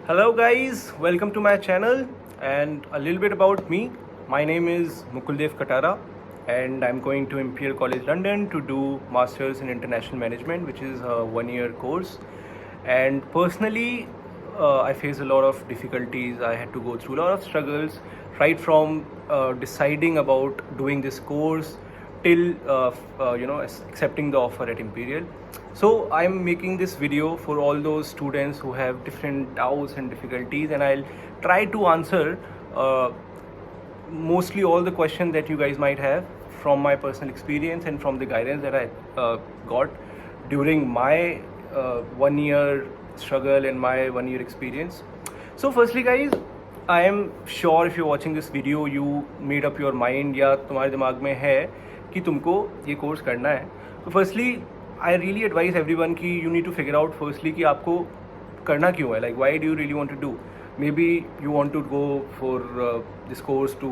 Hello guys, welcome to my channel and a little bit about me. My name is Mukuldev Katara and I'm going to Imperial College London to do Masters in International Management, which is a one-year course. And personally, I faced a lot of difficulties. I had to go through a lot of struggles, right from deciding about doing this course till accepting the offer at Imperial. So I'm making this video for all those students who have different doubts and difficulties, and I'll try to answer mostly all the questions that you guys might have from my personal experience and from the guidance that I got during my 1 year struggle and my 1 year experience. So firstly guys, I am sure if you're watching this video you made up your mind या तुम्हारे दिमाग में है कि तुमको ये course करना है. तो firstly I really advise everyone कि you need to figure out firstly कि आपको करना क्यों है. Like why do you really want to do. Maybe you want to go for this course to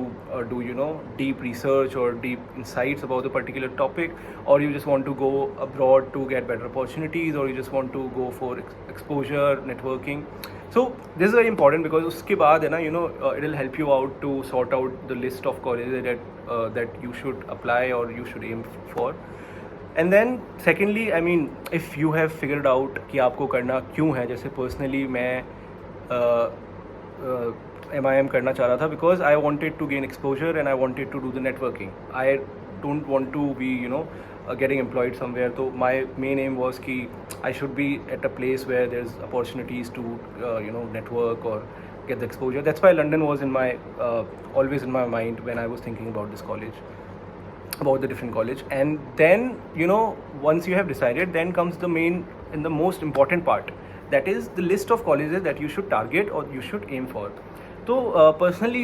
do deep research or deep insights about the particular topic, or you just want to go abroad to get better opportunities, or you just want to go for exposure, networking. So this is very important because uske baad hai na, it will help you out to sort out the list of colleges that you should apply or you should aim for. And then secondly, I mean, if you have figured out कि आपको करना क्यों है, जैसे personally मैं MIM करना चाह रहा था because I wanted to gain exposure and I wanted to do the networking. I don't want to be getting employed somewhere. So my main aim was कि I should be at a place where there's opportunities to network or get the exposure. That's why London was in my always in my mind when I was thinking about this college, about the different college. And then once you have decided, then comes the main and the most important part, that is the list of colleges that you should target or you should aim for. So personally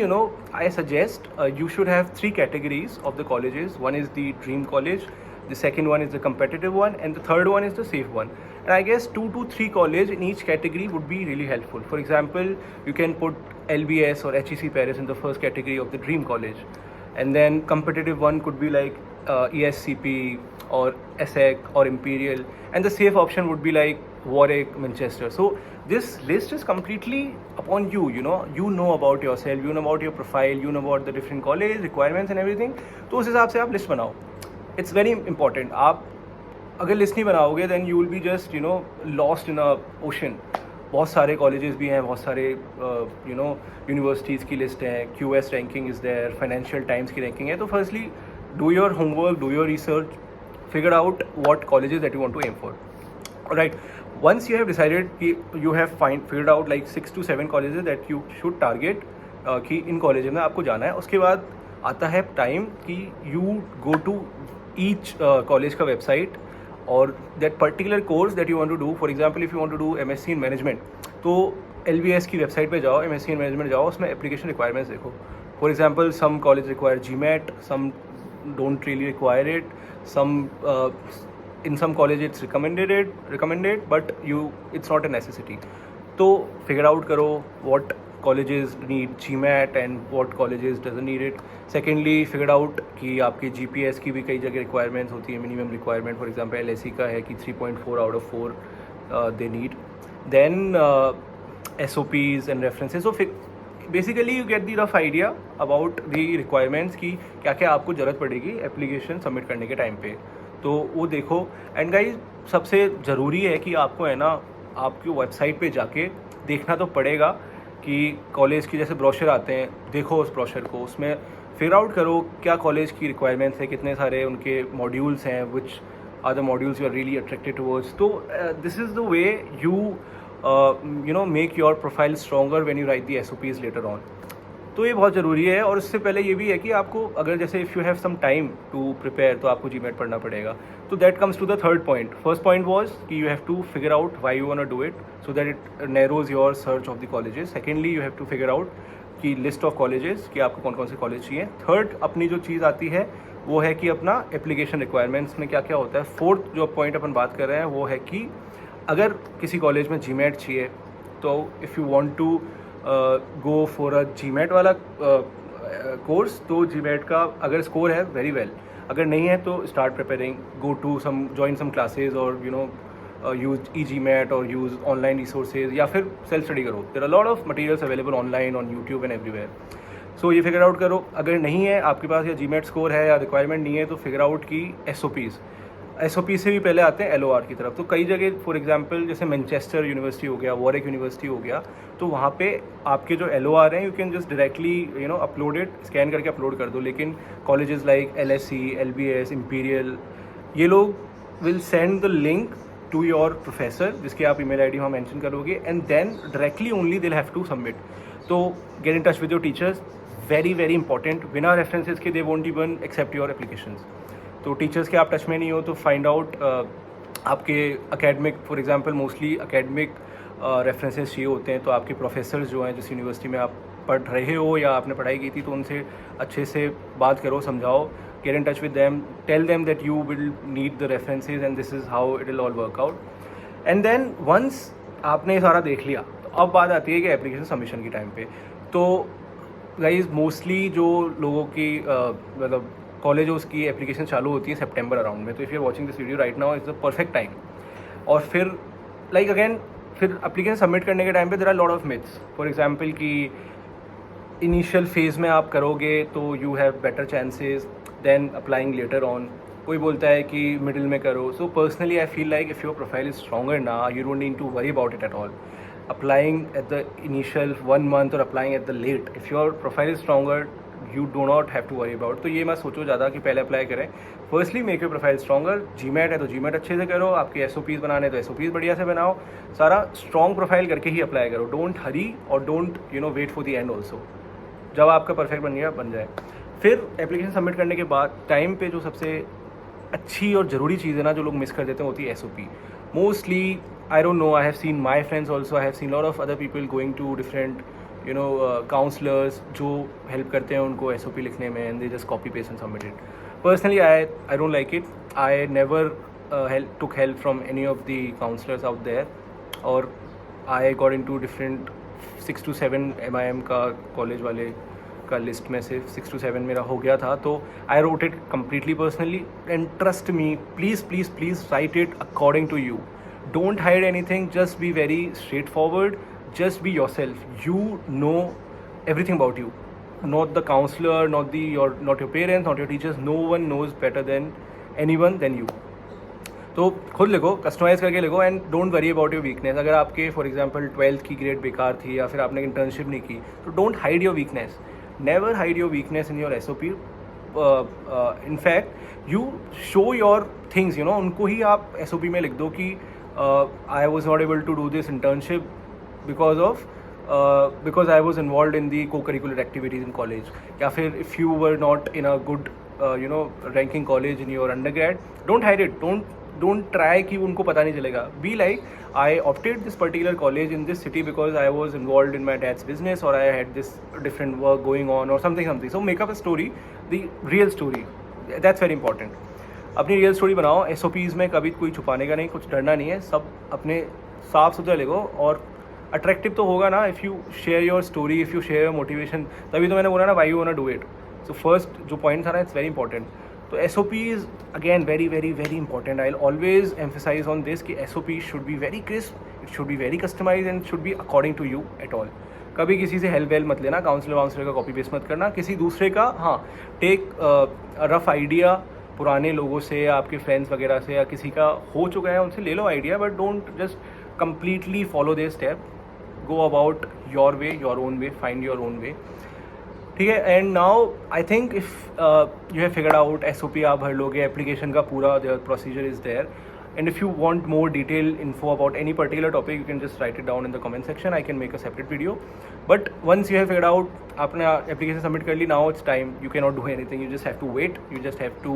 I suggest you should have three categories of the colleges. One is the dream college, the second one is the competitive one, and the third one is the safe one. And I guess 2 to 3 colleges in each category would be really helpful. For example, you can put LBS or HEC Paris in the first category of the dream college, and then competitive one could be like ESCP or ESSEC or Imperial, and the safe option would be like Warwick, Manchester. So this list is completely upon you. You know about yourself, you know about your profile, you know about the different college requirements and everything. तो उस हिसाब से आप list बनाओ. It's very important. आप अगर list नहीं बनाओगे then you will be just lost in a ocean. बहुत सारे कॉलेजेस भी हैं, बहुत सारे यूनिवर्सिटीज़ की लिस्ट है, QS ranking is there, financial times की रैंकिंग है. तो firstly do your homework, do your research, figure out what colleges that you want to aim for. Alright, once you have decided, you have figured out like 6 to 7 colleges that you should target कि in college में आपको जाना है. उसके बाद आता है time कि you go to each college का वेबसाइट और that particular course that you want to do. For example, if you want to do MSc in management, तो LBS की वेबसाइट पे जाओ, MSc in management जाओ, उसमें एप्लीकेशन रिक्वायरमेंट्स देखो. For example, some colleges require GMAT, some don't really require it. In some college it's recommended, but it's not a necessity. तो figure out करो what colleges need GMAT and what colleges doesn't need it. Secondly, figure out कि आपके GPS की भी कई जगह requirements होती है, minimum requirement. For example, LSE का है कि 3.4 out of 4 they need. Then SOPs and references. So basically you get the rough idea about the requirements कि क्या क्या आपको ज़रूरत पड़ेगी एप्लीकेशन सबमिट करने के टाइम पे. तो वो देखो. एंड गाइज सबसे ज़रूरी है कि आपको है ना आपकी वेबसाइट पे जाके देखना तो पड़ेगा कि कॉलेज की जैसे ब्रोशर आते हैं, देखो उस ब्रोशर को, उसमें फिगर आउट करो क्या कॉलेज की रिक्वायरमेंट्स है, कितने सारे उनके मॉड्यूल्स हैं, which are the modules you are really attracted towards. तो this is the way you make your profile stronger when you write the SOPs later on. तो ये बहुत ज़रूरी है. और उससे पहले ये भी है कि आपको अगर जैसे if you have some time to prepare तो आपको GMAT पढ़ना पड़ेगा. तो that comes to the third point. First point was कि you have to figure out why you want to do it so that it narrows your search of the colleges. Secondly, you have to figure out कि list of colleges कि आपको कौन कौन से college चाहिए. Third, अपनी जो चीज़ आती है वो है कि अपना एप्लीकेशन रिक्वायरमेंट्स में क्या क्या होता है. फोर्थ जो पॉइंट अपन बात कर रहे हैं वो है कि अगर किसी कॉलेज में GMAT चाहिए तो if you want to go for a GMAT वाला कोर्स तो GMAT का अगर स्कोर है वेरी वेल, अगर नहीं है तो start preparing, go to some, join some classes और use eGMAT or use online resources या फिर self study करो. There are a lot of materials available online on YouTube and everywhere. So ये figure out करो. अगर नहीं है आपके पास या GMAT स्कोर है या रिक्वायरमेंट नहीं है तो फिगर आउट की SOP से भी पहले आते हैं LOR की तरफ. तो कई जगह फॉर एग्जांपल जैसे मैनचेस्टर यूनिवर्सिटी हो गया, वॉरेक यूनिवर्सिटी हो गया, तो वहाँ पे आपके जो LOR हैं you can just directly upload it, scan करके अपलोड कर दो. लेकिन colleges like LSE, LBS, Imperial, ये लोग will send the link to your professor जिसकी आप ईमेल आईडी वहाँ मेंशन करोगे, and then directly only they'll have to submit. तो get in touch with your teachers, very very important. बिना references के they won't even accept your applications. तो teachers के आप टच में नहीं हो तो फाइंड आउट आपके academic, for example mostly academic references चाहिए होते हैं. तो आपके प्रोफेसर्स जो हैं जिस यूनिवर्सिटी में आप पढ़ रहे हो या आपने पढ़ाई की थी तो उनसे अच्छे से बात करो, समझाओ, get in touch with them, tell them that you will need the references and this is how it will all work out. And then once आपने ये सारा देख लिया तो अब बात आती है कि एप्लीकेशन सबमिशन के टाइम पे. तो गाइज मोस्टली जो लोगों की मतलब कॉलेज की एप्लीकेशन चालू होती है सितंबर अराउंड में. तो if you are watching this video right now is the perfect time. और फिर लाइक अगेन फिर एप्लीकेशन सबमिट करने के टाइम पे there are lot of myths. For example कि इनिशियल फेज़ में आप करोगे तो you have better chances than applying later on. कोई बोलता है कि मिडिल में करो. So personally I feel like if your profile is stronger ना, you don't need to worry about it at all. Applying at the initial 1 month or applying at the late, if your profile is stronger you do not have to worry about. तो ये मत सोचो ज़्यादा कि पहले apply करें. Firstly make your profile stronger. GMAT है तो GMAT अच्छे से करो, आपके SOPs बनाने तो SOPs बढ़िया से बनाओ. सारा स्ट्रॉन्ग प्रोफाइल करके ही अप्लाई करो. डोंट हरी और don't wait for the end also. जब आपका परफेक्ट बन जाए. फिर एप्लीकेशन सबमिट करने के बाद टाइम पे जो सबसे अच्छी और ज़रूरी चीज़ है ना जो लोग मिस कर देते हैं होती है SOP. Mostly I don't know, I have seen my friends also, I have seen a lot of other people going to different counselors जो help करते हैं उनको SOP लिखने में, and they just copy paste and submit it. Personally I don't like it. I never took help from any of the counselors out there, और I got into different 6 to 7 MIM का college वाले का list में से 6 to 7 मेरा हो गया था. तो I wrote it completely personally, and trust me, please write it according to you. Don't hide anything, just be very straightforward, just be yourself. You know everything about you, not the counselor, not your parents, not your teachers. No one knows better than anyone than you. तो खुद लिखो, customise करके लिखो, and don't worry about your weakness. अगर आपके for example 12th की grade बेकार थी या फिर आपने इंटर्नशिप नहीं की तो don't hide your weakness. Never hide your weakness in your SOP. In fact you show your things, उनको ही आप SOP में लिख दो कि I was not able to do this internship because I was involved in the co-curricular activities in college. या फिर if you were not in a good ranking college in your undergrad, don't hide it. Don't try कि उनको पता नहीं चलेगा. Be like, I opted this particular college in this city because I was involved in my dad's business, or I had this different work going on, or something. So make up a story, the real story. That's very important. अपनी real story बनाओ. SOPs में कभी कोई छुपाने का नहीं, कुछ डरना नहीं है, सब अपने साफ सुथरा लिखो और अट्रैक्टिव तो होगा ना. If you share your story, if you share your motivation, तभी तो मैंने बोला ना why you want to do it. So first जो पॉइंट था ना, इट्स वेरी इंपॉर्टेंट. तो SOPs again very very very important. I will always emphasize on this कि SOP should be very crisp, it should be very customize and should be according to you at all. कभी किसी से help मत लेना, counsellor का copy paste मत करना, किसी दूसरे का. हाँ, टेक रफ आइडिया पुराने लोगों से, आपके फ्रेंड्स वगैरह से, या किसी का हो चुका है उनसे ले लो idea, but don't just completely follow their step. Go about your way, your own way, find your own way. ठीक है. And now I think if you have figured out SOP आप भर लोगे, एप्लीकेशन का पूरा procedure is there. And if you want more detailed info about any particular topic, you can just write it down in the comment section. I can make a separate video. But once you have figured out, आपने application submit कर ली, now it's time. You cannot do anything. You just have to wait. You just have to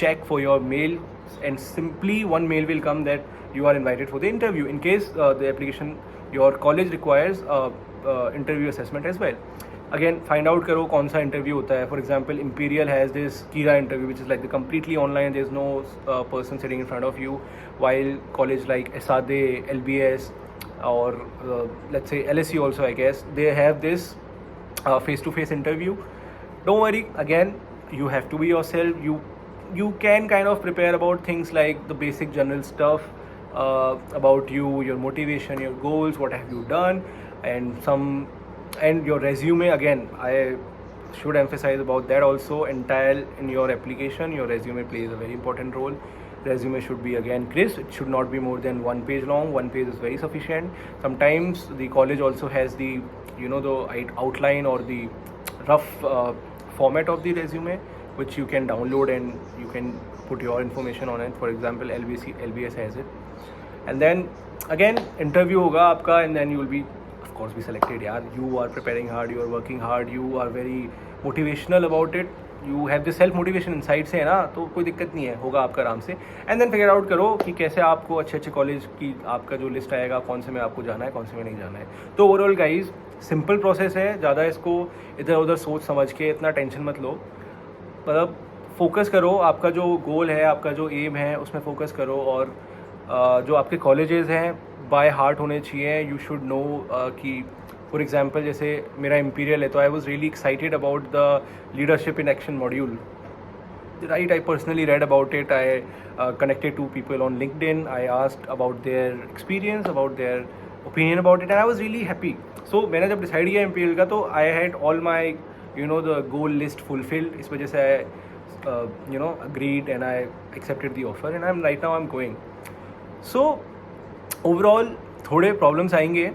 check for your mail, and simply one mail will come that you are invited for the interview. In case the application, your college requires interview assessment as well. Again find out करो कौन सा interview होता है. For example Imperial has this Kira interview which is like the completely online. There is no person sitting in front of you. While college like ESADE, LBS, और let's say LSE also, I guess, they have this face-to-face interview. Don't worry, again, you have to be yourself. You can kind of prepare about things like the basic general stuff, about you, your motivation, your goals, what have you done, and your resume. Again, I should emphasize about that also. Entire in your application, your resume plays a very important role. Resume should be again crisp. It should not be more than 1 page long. 1 page is very sufficient. Sometimes the college also has the the outline or the rough format of the resume, which you can download and you can put your information on it. For example, LBS has it. And then again interview होगा आपका, and then you will be of course be selected. यार, you are preparing hard, you are working hard, you are very motivational about it, you have the self motivation inside से, है ना, तो कोई दिक्कत नहीं है, होगा आपका आराम से. एंड देन फिगर आउट करो कि कैसे आपको अच्छे अच्छे कॉलेज की आपका जो लिस्ट आएगा, कौन से में आपको जाना है, कौन से में नहीं जाना है. तो ओवरऑल गाइज सिंपल प्रोसेस है, ज़्यादा इसको इधर उधर सोच समझ के इतना टेंशन मत लो. मतलब फोकस करो, आपका जो गोल है, आपका जो एम है, उसमें फोकस करो. और जो आपके कॉलेजेस हैं बाय हार्ट होने चाहिए. यू शुड नो कि फॉर एग्जांपल जैसे मेरा इंपीरियल है, तो I was really excited about the leadership in action module. Right, I personally read about it. I connected to people on LinkedIn. I asked about their experience, about their opinion about it, and I was really happy. So मैंने जब decide किया MPL का, तो I had all my the goal list fulfilled. इस वजह से I agreed and I accepted the offer, and right now I'm going. So overall थोड़े problems आएंगे,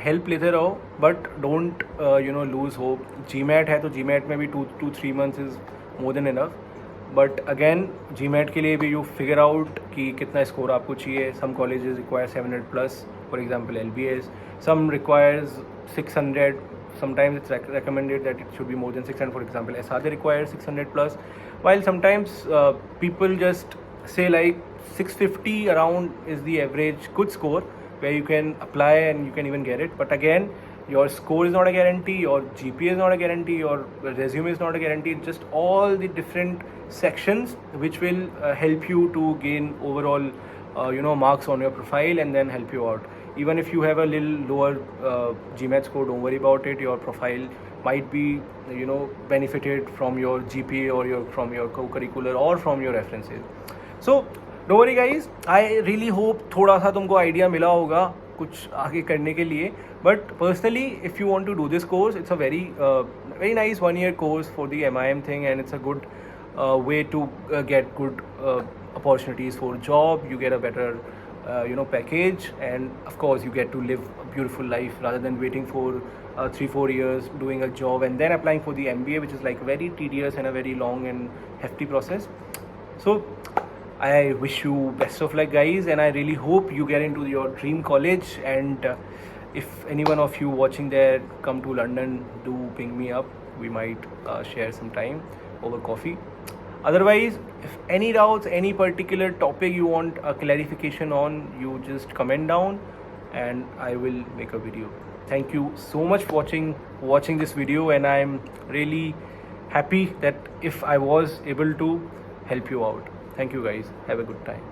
हेल्प लेते रहो, but don't lose hope. GMAT है तो GMAT में भी 2-3 months is more than enough. But again GMAT के लिए भी यू फिगर आउट कि कितना स्कोर आपको चाहिए. Some colleges require 700+, for example LBS. Some requires 600. Sometimes it's recommended that it should be more than 600. For example, SRD requires 600+, while sometimes people just say like 650 around is the average good score where you can apply and you can even get it. But again, your score is not a guarantee, your GPA is not a guarantee, your resume is not a guarantee. It's just all the different sections which will help you to gain overall marks on your profile and then help you out. Even if you have a little lower GMAT score, don't worry about it. Your profile might be benefited from your GPA or from your co-curricular or from your references. So don't worry guys, I really hope थोड़ा सा तुमको idea मिला होगा कुछ आगे करने के लिए. But personally, if you want to do this course, it's a very nice 1-year course for the MIM thing, and it's a good way to get good opportunities for job. You get a better package, and of course you get to live a beautiful life rather than waiting for 3-4 years doing a job and then applying for the MBA, which is like very tedious and a very long and hefty process. So I wish you best of luck guys, and I really hope you get into your dream college. And if anyone of you watching there come to London, do ping me up. We might share some time over coffee. Otherwise, if any doubts, any particular topic you want a clarification on, you just comment down and I will make a video. Thank you so much for watching this video, and I'm really happy that if I was able to help you out. Thank you guys. Have a good time.